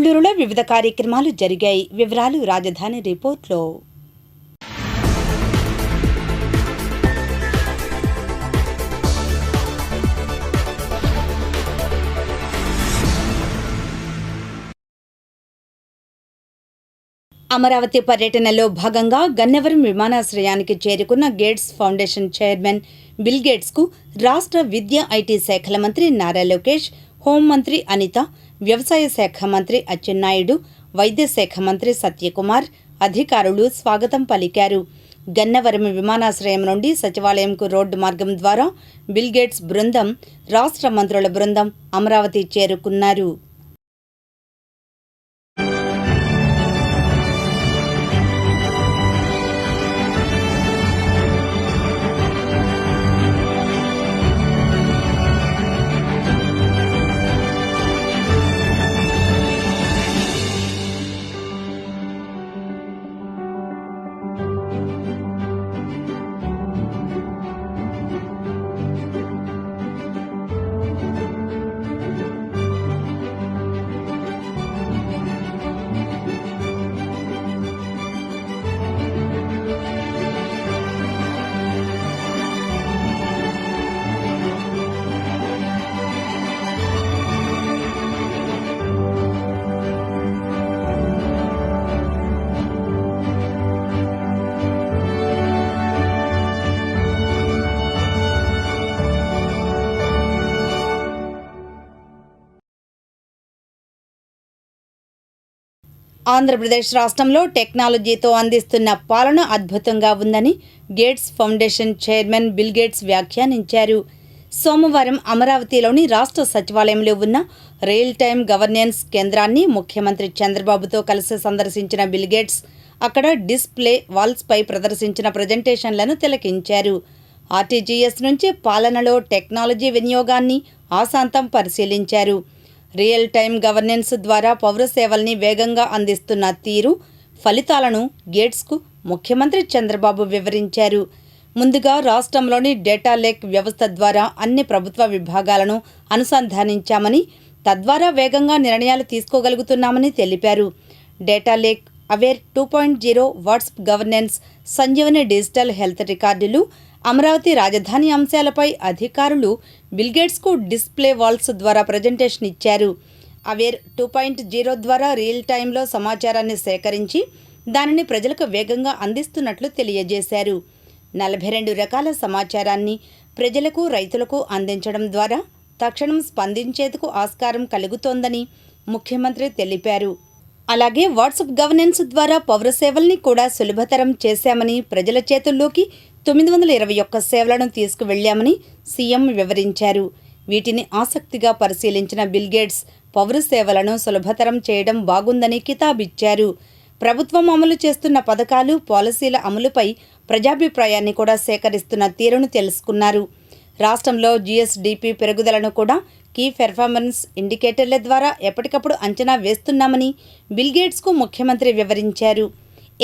గిద్దలూరులో వివిధ కార్యక్రమాలు జరిగాయి. వివరాలు రాజధాని రిపోర్ట్లో. అమరావతి పర్యటనలో భాగంగా గన్నవరం విమానాశ్రయానికి చేరుకున్న గేట్స్ ఫౌండేషన్ చైర్మన్ బిల్ గేట్స్కు రాష్ట్ర విద్యా ఐటీ శాఖల మంత్రి నారా లోకేష్, హోంమంత్రి అనిత, వ్యవసాయ శాఖ మంత్రి అచ్చెన్నాయుడు, వైద్య శాఖ మంత్రి సత్యకుమార్ అధికారులు స్వాగతం పలికారు. గన్నవరం విమానాశ్రయం నుండి సచివాలయంకు రోడ్డు మార్గం ద్వారా బిల్ గేట్స్ బృందం, రాష్ట్ర మంత్రుల బృందం అమరావతి చేరుకున్నారు. ఆంధ్రప్రదేశ్ రాష్ట్రంలో టెక్నాలజీతో అందిస్తున్న పాలన అద్భుతంగా ఉందని gates foundation chairman bill gates వ్యాఖ్యానించారు. సోమవారం అమరావతిలోని రాష్ట్ర సచివాలయంలో ఉన్న రియల్ టైమ్ గవర్నెన్స్ కేంద్రాన్ని ముఖ్యమంత్రి చంద్రబాబుతో కలిసి సందర్శించిన బిల్ గేట్స్ అక్కడ డిస్ప్లే వాల్స్పై ప్రదర్శించిన ప్రజెంటేషన్లను తిలకించారు. ఆర్టీజీఎస్ నుంచి పాలనలో టెక్నాలజీ వినియోగాన్ని ఆశాంతం పరిశీలించారు. రియల్ టైమ్ గవర్నెన్స్ ద్వారా పౌర సేవల్ని వేగంగా అందిస్తున్న తీరు, ఫలితాలను గేట్స్కు ముఖ్యమంత్రి చంద్రబాబు వివరించారు. ముందుగా రాష్ట్రంలోని డేటా లేక్ వ్యవస్థ ద్వారా అన్ని ప్రభుత్వ విభాగాలను అనుసంధానించామని, తద్వారా వేగంగా నిర్ణయాలు తీసుకోగలుగుతున్నామని తెలిపారు. Data lake, aware 2.0, WhatsApp governance, Sanjeevani digital health రికార్డులు, అమరావతి రాజధాని అంశాలపై అధికారులు బిల్గేట్స్కు డిస్ప్లే వాల్స్ ద్వారా ప్రజెంటేషన్ ఇచ్చారు. అవేర్ 2.0 ద్వారా రియల్ టైంలో సమాచారాన్ని సేకరించి దానిని ప్రజలకు వేగంగా అందిస్తున్నట్లు తెలియజేశారు. 42 రకాల సమాచారాన్ని ప్రజలకు, రైతులకు అందించడం ద్వారా తక్షణం స్పందించేందుకు ఆస్కారం కలుగుతోందని ముఖ్యమంత్రి తెలిపారు. అలాగే వాట్సాప్ గవర్నెన్స్ ద్వారా పౌర సేవల్ని కూడా సులభతరం చేశామని, ప్రజల చేతుల్లోకి 921 సేవలను తీసుకువెళ్లామని సీఎం వివరించారు. వీటిని ఆసక్తిగా పరిశీలించిన బిల్ గేట్స్ పౌర సేవలను సులభతరం చేయడం బాగుందని కితాబిచ్చారు. ప్రభుత్వం అమలు చేస్తున్న పథకాలు, పాలసీల అమలుపై ప్రజాభిప్రాయాన్ని కూడా సేకరిస్తున్న తీరును తెలుసుకున్నారు. రాష్ట్రంలో జీఎస్డీపీ పెరుగుదలను కూడా కీ పెర్ఫార్మెన్స్ ఇండికేటర్ల ద్వారా ఎప్పటికప్పుడు అంచనా వేస్తున్నామని బిల్ గేట్స్కు ముఖ్యమంత్రి వివరించారు.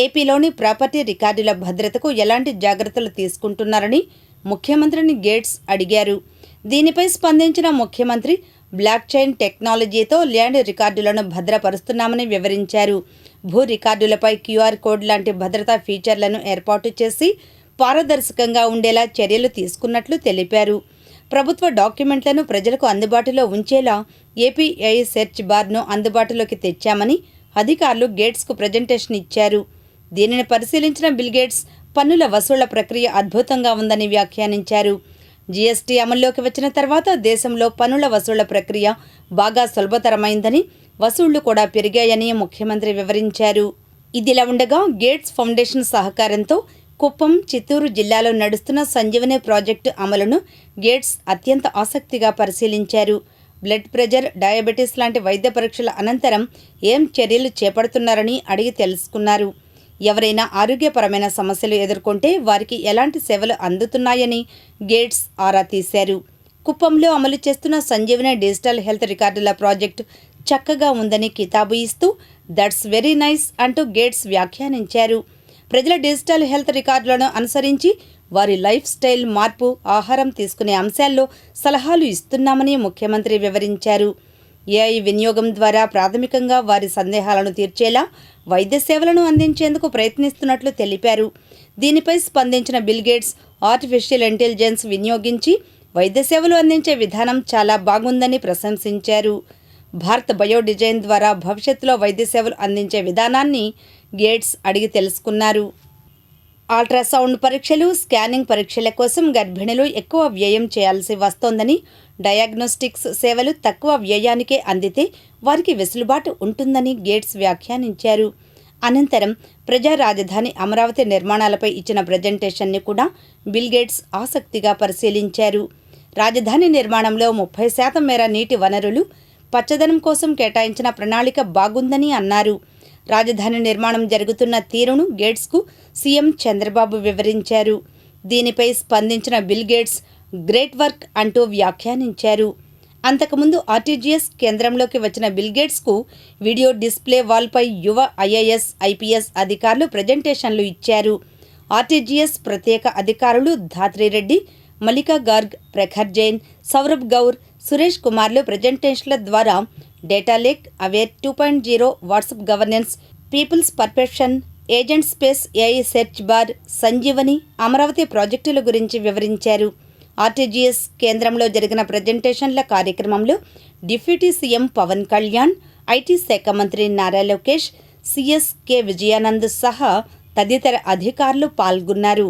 ఏపీలోని ప్రాపర్టీ రికార్డుల భద్రతకు ఎలాంటి జాగ్రత్తలు తీసుకుంటున్నారని ముఖ్యమంత్రిని గేట్స్ అడిగారు. దీనిపై స్పందించిన ముఖ్యమంత్రి బ్లాక్ చైన్ టెక్నాలజీతో ల్యాండ్ రికార్డులను భద్రపరుస్తున్నామని వివరించారు. భూ రికార్డులపై క్యూఆర్ కోడ్ లాంటి భద్రతా ఫీచర్లను ఏర్పాటు చేసి పారదర్శకంగా ఉండేలా చర్యలు తీసుకున్నట్లు తెలిపారు. ప్రభుత్వ డాక్యుమెంట్లను ప్రజలకు అందుబాటులో ఉంచేలా ఏపీఐ సెర్చ్ బార్ను అందుబాటులోకి తెచ్చామని అధికారులు గేట్స్కు ప్రజెంటేషన్ ఇచ్చారు. దీనిని పరిశీలించిన బిల్ గేట్స్ పన్నుల వసూళ్ల ప్రక్రియ అద్భుతంగా ఉందని వ్యాఖ్యానించారు. జీఎస్టీ అమల్లోకి వచ్చిన తర్వాత దేశంలో పన్నుల వసూళ్ల ప్రక్రియ బాగా సులభతరమైందని, వసూళ్లు కూడా పెరిగాయని ముఖ్యమంత్రి వివరించారు. ఇదిలా ఉండగా గేట్స్ ఫౌండేషన్ సహకారంతో కుప్పం, చిత్తూరు జిల్లాలో నడుస్తున్న సంజీవని ప్రాజెక్టు అమలును గేట్స్ అత్యంత ఆసక్తిగా పరిశీలించారు. బ్లడ్ ప్రెషర్, డయాబెటీస్ లాంటి వైద్య పరీక్షల అనంతరం ఏం చర్యలు చేపడుతున్నారని అడిగి తెలుసుకున్నారు. ఎవరైనా ఆరోగ్యపరమైన సమస్యలు ఎదుర్కొంటే వారికి ఎలాంటి సేవలు అందుతున్నాయని గేట్స్ ఆరా తీశారు. కుప్పంలో అమలు చేస్తున్న సంజీవని డిజిటల్ హెల్త్ రికార్డుల ప్రాజెక్టు చక్కగా ఉందని కితాబు ఇస్తూ దట్స్ వెరీ నైస్ అంటూ గేట్స్ వ్యాఖ్యానించారు. ప్రజల డిజిటల్ హెల్త్ రికార్డులను అనుసరించి వారి లైఫ్ స్టైల్ మార్పు, ఆహారం తీసుకునే అంశాల్లో సలహాలు ఇస్తున్నామని ముఖ్యమంత్రి వివరించారు. ఏఐ వినియోగం ద్వారా ప్రాథమికంగా వారి సందేహాలను తీర్చేలా వైద్య సేవలను అందించేందుకు ప్రయత్నిస్తున్నట్లు తెలిపారు. దీనిపై స్పందించిన బిల్ గేట్స్ ఆర్టిఫిషియల్ ఇంటెలిజెన్స్ వినియోగించి వైద్య సేవలు అందించే విధానం చాలా బాగుందని ప్రశంసించారు. భారత్ బయోడిజైన్ ద్వారా భవిష్యత్తులో వైద్య సేవలు అందించే విధానాన్ని గేట్స్ అడిగి తెలుసుకున్నారు. అల్ట్రాసౌండ్ పరీక్షలు, స్కానింగ్ పరీక్షల కోసం గర్భిణులు ఎక్కువ వ్యయం చేయాల్సి వస్తోందని, డయాగ్నోస్టిక్స్ సేవలు తక్కువ వ్యయానికే అందితే వారికి వెసులుబాటు ఉంటుందని గేట్స్ వ్యాఖ్యానించారు. అనంతరం ప్రజా రాజధాని అమరావతి నిర్మాణాలపై ఇచ్చిన ప్రజెంటేషన్ని కూడా బిల్ గేట్స్ ఆసక్తిగా పరిశీలించారు. రాజధాని నిర్మాణంలో 30% మేర నీటి వనరులు, పచ్చదనం కోసం కేటాయించిన ప్రణాళిక బాగుందని అన్నారు. రాజధాని నిర్మాణం జరుగుతున్న తీరును గేట్స్కు సీఎం చంద్రబాబు వివరించారు. దీనిపై స్పందించిన బిల్ గేట్స్ గ్రేట్ వర్క్ అంటూ వ్యాఖ్యానించారు. అంతకుముందు ఆర్టీజీఎస్ కేంద్రంలోకి వచ్చిన బిల్ గేట్స్కు వీడియో డిస్ప్లే వాల్పై యువ ఐఏఎస్, ఐపీఎస్ అధికారులు ప్రజెంటేషన్లు ఇచ్చారు. ఆర్టీజీఎస్ ప్రత్యేక అధికారులు ధాత్రిరెడ్డి, మల్లికా గార్గ్, ప్రఖర్ జైన్, సౌరభ్ గౌర్, సురేష్ కుమార్లు ప్రజెంటేషన్ల ద్వారా data lake, aware 2.0, WhatsApp governance, people's perception, agent space, AI search bar, Sanjeevani, Amaravati ప్రాజెక్టుల గురించి వివరించారు. ఆర్టీజీఎస్ కేంద్రంలో జరిగిన ప్రజెంటేషన్ల కార్యక్రమంలో deputy CM Pawan Kalyan, IT శాఖ మంత్రి నారా లోకేష్, సీఎస్ కె విజయానంద్ సహా తదితర అధికారులు పాల్గొన్నారు.